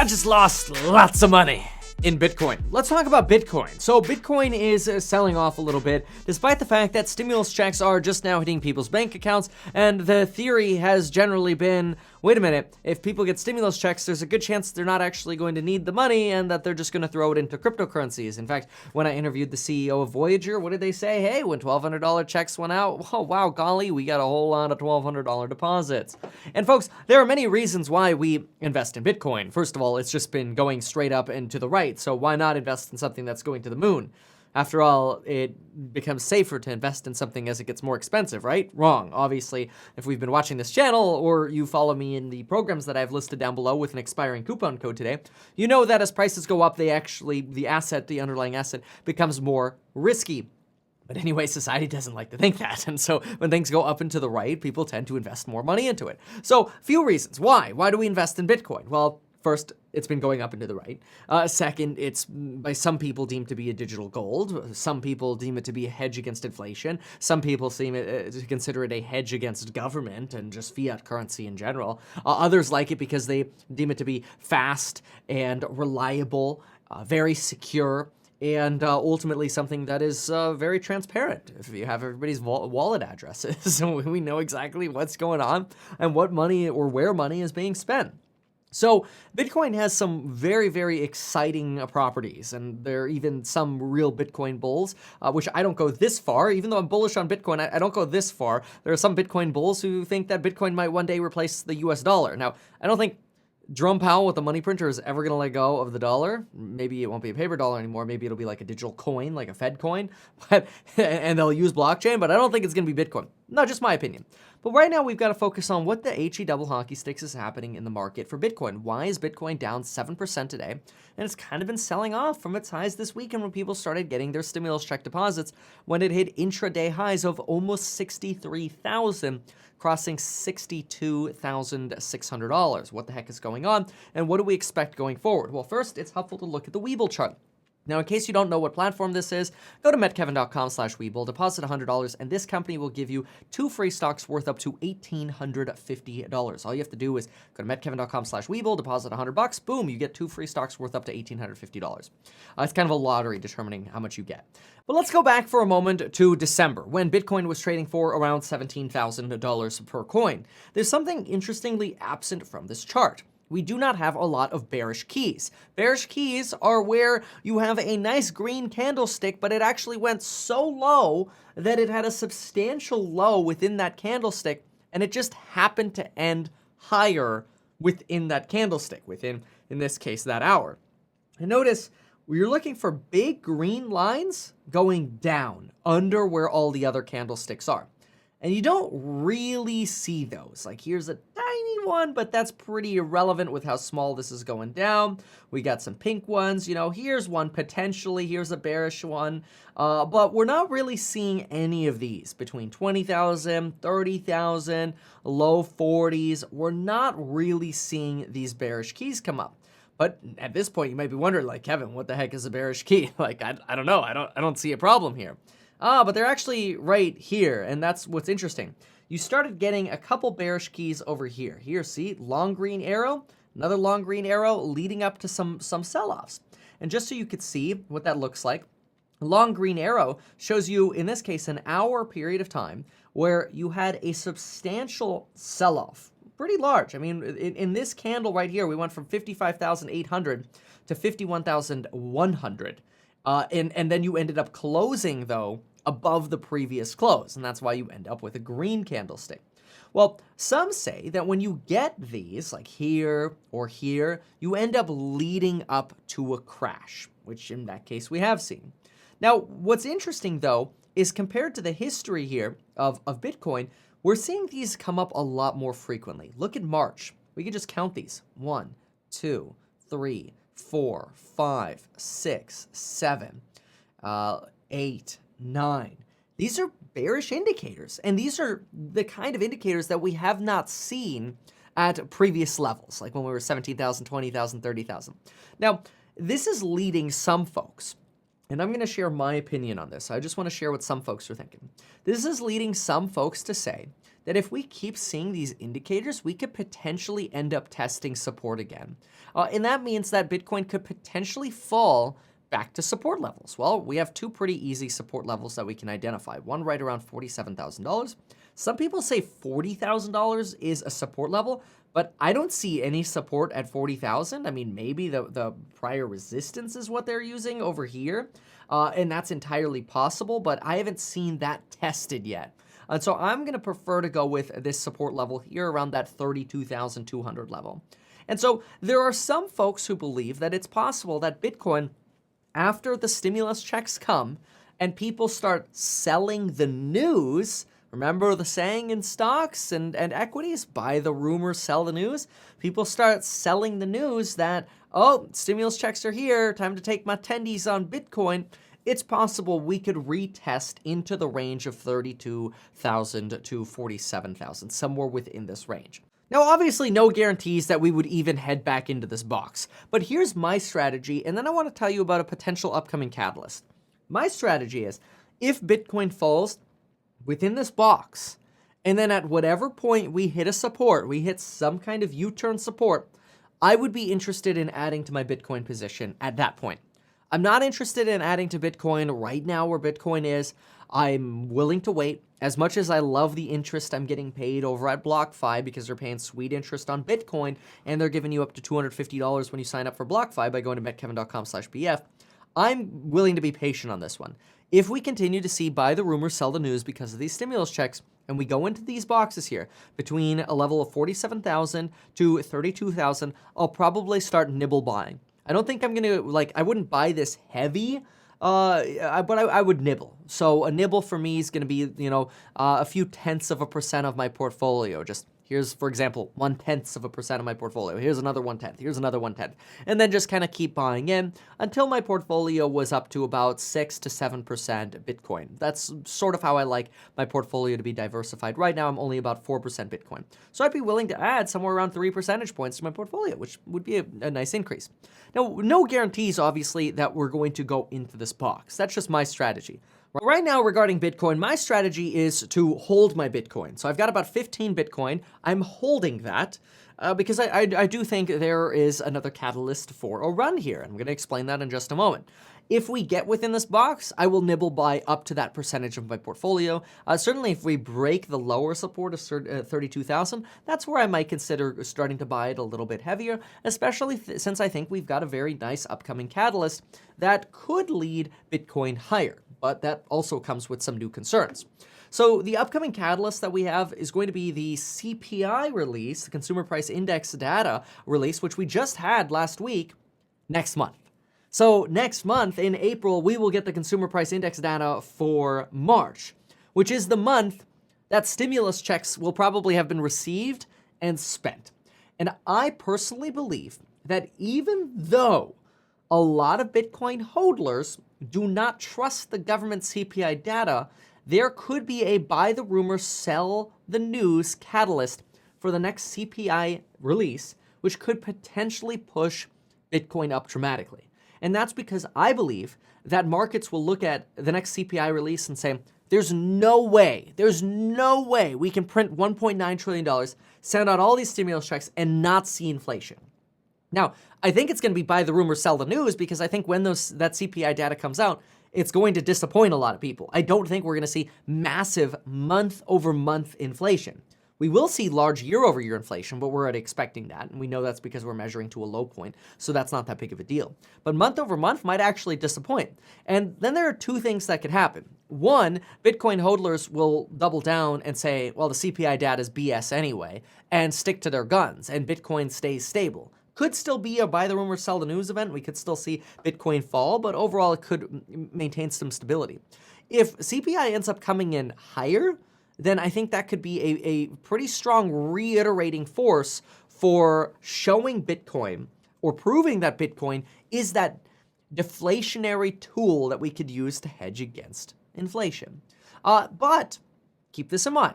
I just lost lots of money in Bitcoin. Let's talk about Bitcoin. So Bitcoin is selling off a little bit, despite the fact that stimulus checks are just now hitting people's bank accounts, and the theory has generally been, wait a minute, if people get stimulus checks, there's a good chance they're not actually going to need the money and that they're just going to throw it into cryptocurrencies. In fact, when I interviewed the CEO of Voyager, what did they say? Hey, when $1,200 checks went out, oh wow, golly, we got a whole lot of $1,200 deposits. And folks, there are many reasons why we invest in Bitcoin. First of all, it's just been going straight up and to the right, so why not invest in something that's going to the moon? After all, it becomes safer to invest in something as it gets more expensive, right? Wrong. Obviously, if we've been watching this channel or you follow me in the programs that I've listed down below with an expiring coupon code today, you know that as prices go up, the underlying asset becomes more risky. But anyway, society doesn't like to think that. And so when things go up and to the right, people tend to invest more money into it. So few reasons. Why? Why do we invest in Bitcoin? Well, first, it's been going up and to the right. Second, it's by some people deemed to be a digital gold. Some people deem it to be a hedge against inflation. Some people seem to consider it a hedge against government and just fiat currency in general. Others like it because they deem it to be fast and reliable, very secure, and ultimately something that is very transparent. If you have everybody's wallet addresses, we know exactly what's going on and what money or where money is being spent. So Bitcoin has some very, very exciting properties, and there are even some real Bitcoin bulls, which I don't go this far. Even though I'm bullish on Bitcoin, I don't go this far. There are some Bitcoin bulls who think that Bitcoin might one day replace the US dollar. Now, I don't think Jerome Powell with the money printer is ever going to let go of the dollar. Maybe it won't be a paper dollar anymore. Maybe it'll be like a digital coin, like a Fed coin, and they'll use blockchain, but I don't think it's going to be Bitcoin. No, just my opinion. But right now, we've got to focus on what the HE double hockey sticks is happening in the market for Bitcoin. Why is Bitcoin down 7% today? And it's kind of been selling off from its highs this weekend when people started getting their stimulus check deposits when it hit intraday highs of almost 63,000, crossing $62,600. What the heck is going on? And what do we expect going forward? Well, first, it's helpful to look at the Webull chart. Now, in case you don't know what platform this is, go to metkevin.com/Webull, deposit $100, and this company will give you 2 free stocks worth up to $1,850. All you have to do is go to metkevin.com/Webull, deposit $100, boom, you get 2 free stocks worth up to $1,850. It's kind of a lottery determining how much you get. But let's go back for a moment to December, when Bitcoin was trading for around $17,000 per coin. There's something interestingly absent from this chart. We do not have a lot of bearish keys. Bearish keys are where you have a nice green candlestick, but it actually went so low that it had a substantial low within that candlestick, and it just happened to end higher within that candlestick, within, in this case, that hour. And notice, you're looking for big green lines going down under where all the other candlesticks are. And you don't really see those. Like, here's a tiny one, but that's pretty irrelevant with how small this is going down. We got some pink ones. You know, here's one potentially. Here's a bearish one. But we're not really seeing any of these between 20,000, 30,000, low 40s. We're not really seeing these bearish keys come up. But at this point, you might be wondering, like, Kevin, what the heck is a bearish key? Like, I don't know. I don't see a problem here. But they're actually right here, and that's what's interesting. You started getting a couple bearish keys over here. Here, see, long green arrow, another long green arrow leading up to some sell-offs. And just so you could see what that looks like, a long green arrow shows you, in this case, an hour period of time where you had a substantial sell-off, pretty large. I mean, in this candle right here, we went from 55,800 to 51,100. And then you ended up closing, though, above the previous close, and that's why you end up with a green candlestick. Well, some say that when you get these, like here or here, you end up leading up to a crash, which in that case we have seen. Now, what's interesting, though, is compared to the history here of Bitcoin, we're seeing these come up a lot more frequently. Look at March. We can just count these. 1, 2, 3, 4, 5, 6, 7, 8, 9. These are bearish indicators, and these are the kind of indicators that we have not seen at previous levels, like when we were 17,000, 20,000, 30,000. Now, this is leading some folks, and I'm going to share my opinion on this. I just want to share what some folks are thinking. This is leading some folks to say that if we keep seeing these indicators, we could potentially end up testing support again. And that means that Bitcoin could potentially fall back to support levels. Well, we have two pretty easy support levels that we can identify. One right around $47,000. Some people say $40,000 is a support level, but I don't see any support at 40,000. I mean, maybe the prior resistance is what they're using over here, and that's entirely possible, but I haven't seen that tested yet. And so I'm going to prefer to go with this support level here around that 32,200 level. And so there are some folks who believe that it's possible that Bitcoin, after the stimulus checks come and people start selling the news, remember the saying in stocks and equities, buy the rumor, sell the news? People start selling the news that, oh, stimulus checks are here, time to take my tendies on Bitcoin. It's possible we could retest into the range of 32,000 to 47,000, somewhere within this range. Now, obviously, no guarantees that we would even head back into this box, but here's my strategy, and then I want to tell you about a potential upcoming catalyst. My strategy is, if Bitcoin falls within this box, and then at whatever point we hit a support, we hit some kind of U-turn support, I would be interested in adding to my Bitcoin position at that point. I'm not interested in adding to Bitcoin right now where Bitcoin is. I'm willing to wait. As much as I love the interest I'm getting paid over at BlockFi because they're paying sweet interest on Bitcoin and they're giving you up to $250 when you sign up for BlockFi by going to metkevin.com/BF, I'm willing to be patient on this one. If we continue to see buy the rumor, sell the news because of these stimulus checks, and we go into these boxes here between a level of 47,000 to 32,000, I'll probably start nibble buying. I don't think I'm going to, I wouldn't buy this heavy, but I would nibble. So a nibble for me is going to be, a few tenths of a percent of my portfolio. Just here's, for example, 0.1% of my portfolio. Here's another 1/10. Here's another 1/10. And then just kind of keep buying in until my portfolio was up to about 6 to 7% Bitcoin. That's sort of how I like my portfolio to be diversified. Right now, I'm only about 4% Bitcoin. So I'd be willing to add somewhere around 3 percentage points to my portfolio, which would be a nice increase. Now, no guarantees, obviously, that we're going to go into this box. That's just my strategy. Right now, regarding Bitcoin, my strategy is to hold my Bitcoin. So I've got about 15 Bitcoin. I'm holding that because I do think there is another catalyst for a run here. I'm going to explain that in just a moment. If we get within this box, I will nibble buy up to that percentage of my portfolio. Certainly, if we break the lower support of 32,000, that's where I might consider starting to buy it a little bit heavier, especially since I think we've got a very nice upcoming catalyst that could lead Bitcoin higher. But that also comes with some new concerns. So the upcoming catalyst that we have is going to be the CPI release, the Consumer Price Index data release, which we just had last week, next month. So next month, in April, we will get the Consumer Price Index data for March, which is the month that stimulus checks will probably have been received and spent. And I personally believe that even though a lot of Bitcoin hodlers do not trust the government CPI data, there could be a buy the rumor, sell the news catalyst for the next CPI release, which could potentially push Bitcoin up dramatically. And that's because I believe that markets will look at the next CPI release and say, there's no way we can print $1.9 trillion, send out all these stimulus checks, and not see inflation. Now, I think it's going to be buy the rumor, sell the news, because I think when that CPI data comes out, it's going to disappoint a lot of people. I don't think we're going to see massive month-over-month inflation. We will see large year-over-year inflation, but we're already expecting that, and we know that's because we're measuring to a low point, so that's not that big of a deal. But month-over-month might actually disappoint. And then there are two things that could happen. One, Bitcoin hodlers will double down and say, well, the CPI data is BS anyway, and stick to their guns, and Bitcoin stays stable. Could still be a buy the rumor, sell the news event. We could still see Bitcoin fall, but overall it could maintain some stability. If CPI ends up coming in higher, then I think that could be a pretty strong reiterating force for showing Bitcoin or proving that Bitcoin is that deflationary tool that we could use to hedge against inflation. But keep this in mind.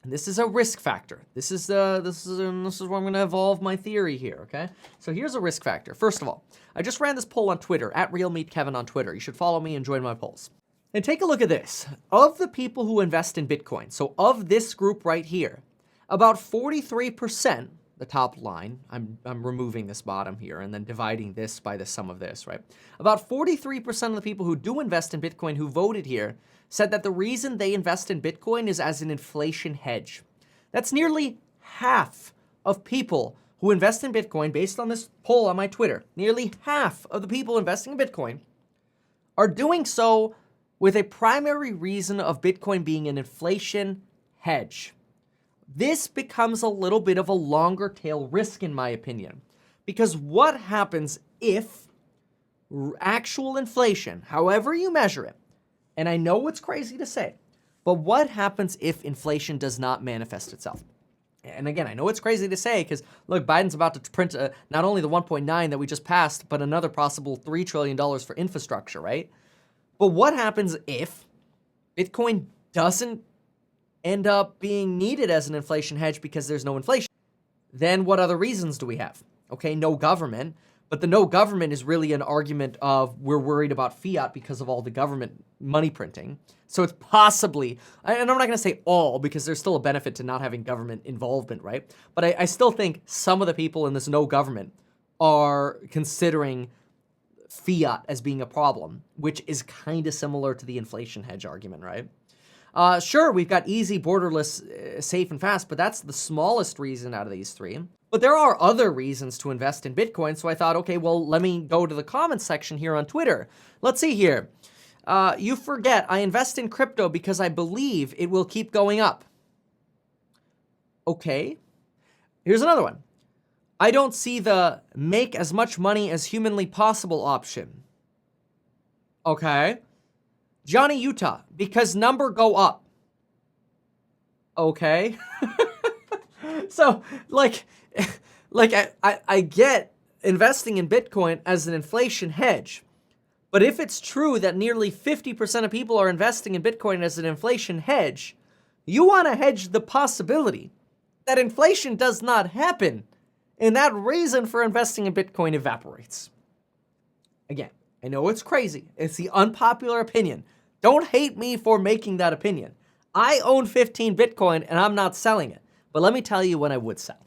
This is a risk factor. This is where I'm going to evolve my theory here, okay? So here's a risk factor. First of all, I just ran this poll on Twitter, @RealMeatKevin on Twitter. You should follow me and join my polls. And take a look at this. Of the people who invest in Bitcoin, so of this group right here, about 43%, the top line, I'm removing this bottom here and then dividing this by the sum of this, right? About 43% of the people who do invest in Bitcoin who voted here said that the reason they invest in Bitcoin is as an inflation hedge. That's nearly half of people who invest in Bitcoin based on this poll on my Twitter. Nearly half of the people investing in Bitcoin are doing so with a primary reason of Bitcoin being an inflation hedge. This becomes a little bit of a longer tail risk, in my opinion, because what happens if actual inflation, however you measure it, and I know it's crazy to say, but what happens if inflation does not manifest itself? And again, I know it's crazy to say because, look, Biden's about to print not only the 1.9 that we just passed, but another possible $3 trillion for infrastructure, right? But what happens if Bitcoin doesn't end up being needed as an inflation hedge because there's no inflation? Then what other reasons do we have? Okay, no government. But the no government is really an argument of we're worried about fiat because of all the government money printing. So it's possibly, and I'm not going to say all because there's still a benefit to not having government involvement, right? But I still think some of the people in this no government are considering fiat as being a problem, which is kind of similar to the inflation hedge argument, right? Sure, we've got easy, borderless, safe, and fast, but that's the smallest reason out of these three. But there are other reasons to invest in Bitcoin, so I thought, okay, well, let me go to the comments section here on Twitter. Let's see here. You forget, I invest in crypto because I believe it will keep going up. Okay. Here's another one. I don't see the make as much money as humanly possible option. Okay. Johnny Utah, because number go up. Okay. So, I get investing in Bitcoin as an inflation hedge. But if it's true that nearly 50% of people are investing in Bitcoin as an inflation hedge, you want to hedge the possibility that inflation does not happen, and that reason for investing in Bitcoin evaporates. Again, I know it's crazy. It's the unpopular opinion. Don't hate me for making that opinion. I own 15 Bitcoin and I'm not selling it. But let me tell you when I would sell.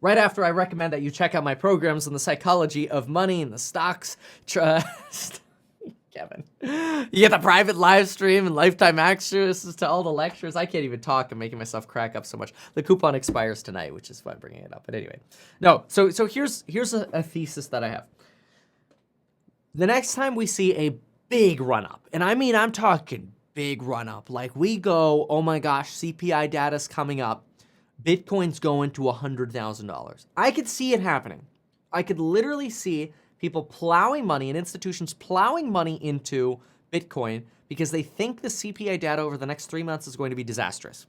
Right after I recommend that you check out my programs on the psychology of money and the stocks. Kevin. You get the private live stream and lifetime access to all the lectures. I can't even talk. I'm making myself crack up so much. The coupon expires tonight, which is why I'm bringing it up. But anyway. No, so here's a thesis that I have. The next time we see a big run-up, and I mean I'm talking big run-up, like we go, oh my gosh, CPI data's coming up, Bitcoin's going to $100,000. I could see it happening. I could literally see people plowing money and institutions plowing money into Bitcoin because they think the CPI data over the next 3 months is going to be disastrous.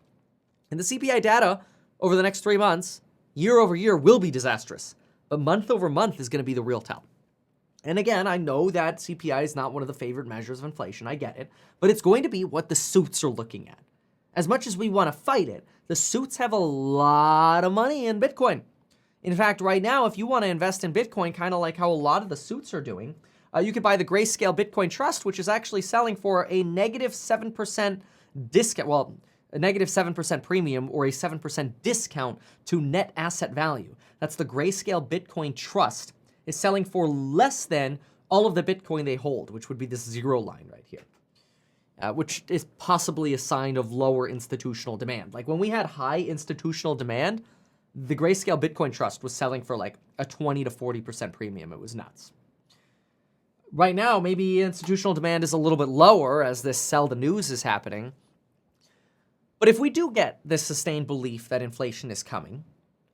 And the CPI data over the next 3 months, year over year, will be disastrous. But month over month is going to be the real tell. And again, I know that CPI is not one of the favorite measures of inflation. I get it. But it's going to be what the suits are looking at. As much as we want to fight it, the suits have a lot of money in Bitcoin. In fact, right now, if you want to invest in Bitcoin, kind of like how a lot of the suits are doing, you could buy the Grayscale Bitcoin Trust, which is actually selling for a negative 7% discount, well, a negative 7% premium or a 7% discount to net asset value. That's the Grayscale Bitcoin Trust. Is selling for less than all of the Bitcoin they hold, which would be this zero line right here, which is possibly a sign of lower institutional demand. Like when we had high institutional demand, the Grayscale Bitcoin Trust was selling for like a 20 to 40% premium. It was nuts. Right now, maybe institutional demand is a little bit lower as this sell the news is happening. But if we do get this sustained belief that inflation is coming,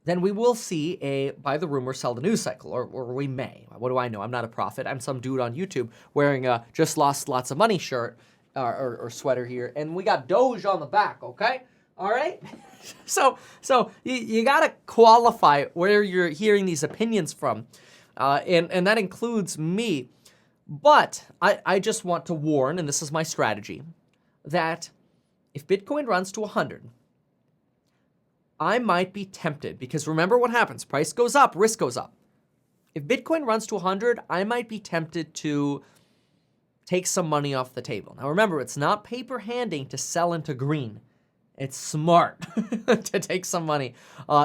then we will see a buy the rumor, sell the news cycle, or we may. What do I know? I'm not a prophet. I'm some dude on YouTube wearing a just lost lots of money shirt or sweater here, and we got Doge on the back, okay? All right? So you got to qualify where you're hearing these opinions from, and that includes me. But I just want to warn, and this is my strategy, that if Bitcoin runs to 100, I might be tempted, because remember what happens. Price goes up, risk goes up. If Bitcoin runs to 100, I might be tempted to take some money off the table. Now remember, it's not paper handing to sell into green. It's smart to take some money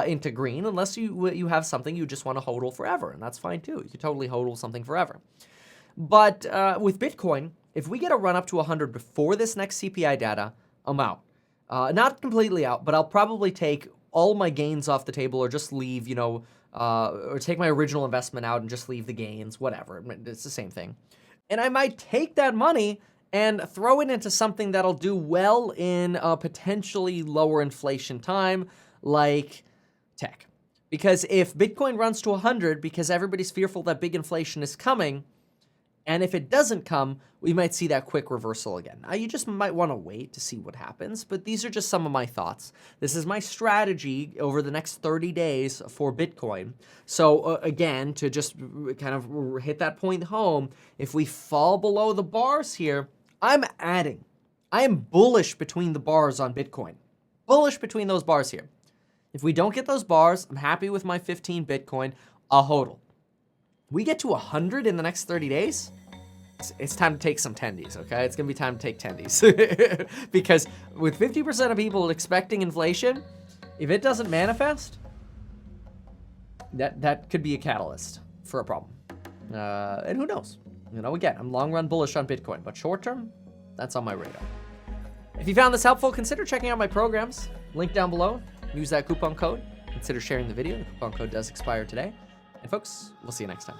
into green, unless you have something you just want to hodl forever, and that's fine too. You can totally hodl something forever. But with Bitcoin, if we get a run up to 100 before this next CPI data, I'm out. Not completely out, but I'll probably take all my gains off the table, or just leave, or take my original investment out and just leave the gains, whatever. It's the same thing. And I might take that money and throw it into something that'll do well in a potentially lower inflation time, like tech. Because if Bitcoin runs to 100 because everybody's fearful that big inflation is coming, and if it doesn't come, we might see that quick reversal again. Now, you just might want to wait to see what happens, but these are just some of my thoughts. This is my strategy over the next 30 days for Bitcoin. So again, to just kind of hit that point home, if we fall below the bars here, I'm adding. I am bullish between the bars on Bitcoin. Bullish between those bars here. If we don't get those bars, I'm happy with my 15 Bitcoin, a hodl. We get to 100 in the next 30 days, it's time to take some tendies, okay? It's going to be time to take tendies. Because with 50% of people expecting inflation, if it doesn't manifest, that could be a catalyst for a problem. And who knows? Again, I'm long run bullish on Bitcoin, but short term, that's on my radar. If you found this helpful, consider checking out my programs. Link down below. Use that coupon code. Consider sharing the video. The coupon code does expire today. And folks, we'll see you next time.